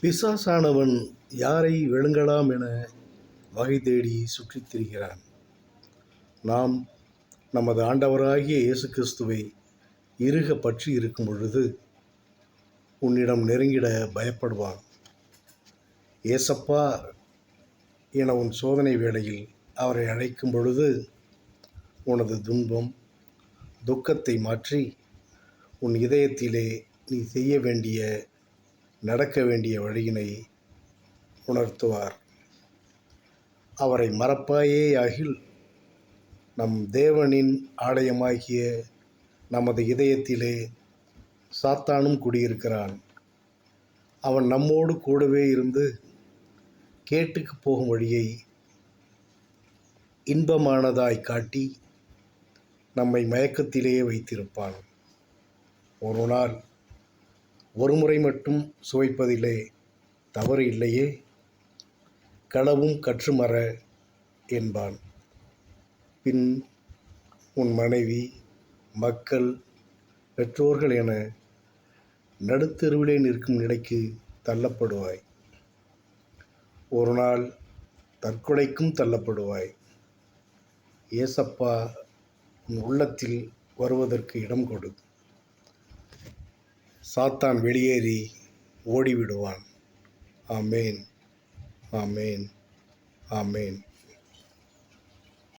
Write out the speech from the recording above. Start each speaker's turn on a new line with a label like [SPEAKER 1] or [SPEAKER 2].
[SPEAKER 1] பிசாசானவன் யாரை விழுங்கலாம் என வகை தேடி சுற்றித் திரிகிறான். நாம் நமது ஆண்டவராகிய இயேசு கிறிஸ்துவை இறுக பற்றி இருக்கும் பொழுது உன்னிடம் நெருங்கிட பயப்படுவான். ஏசப்பா என உன் சோதனை வேளையில் அவரை அழைக்கும் பொழுது உனது துன்பம் துக்கத்தை மாற்றி உன் இதயத்திலே நீ செய்ய வேண்டிய நடக்க வேண்டிய வழியினை உணர்த்துவார். அவரை மறப்பாயேயாகில் நம் தேவனின் ஆலயமாகிய நமது இதயத்திலே சாத்தானும் குடியிருக்கிறான். அவன் நம்மோடு கூடவே இருந்து கேட்டுக்கு போகும் வழியை இன்பமானதாய் காட்டி நம்மை மயக்கத்திலேயே வைத்திருப்பான். ஒரு நாள் ஒரு முறை மட்டும் சுவைப்பதிலே தவறு இல்லையே, களவும் கற்றுமற என்பான். பின் உன் மனைவி, மக்கள், பெற்றோர்கள் என நடுத்தெருவிலே நிற்கும் நிலைக்கு தள்ளப்படுவாய். ஒரு நாள் தற்கொலைக்கும் தள்ளப்படுவாய். ஏசப்பா உன் உள்ளத்தில் வருவதற்கு இடம் கொடு. சாத்தான் வெளியேறி ஓடிவிடுவான். ஆமேன், ஆமேன், ஆமேன்.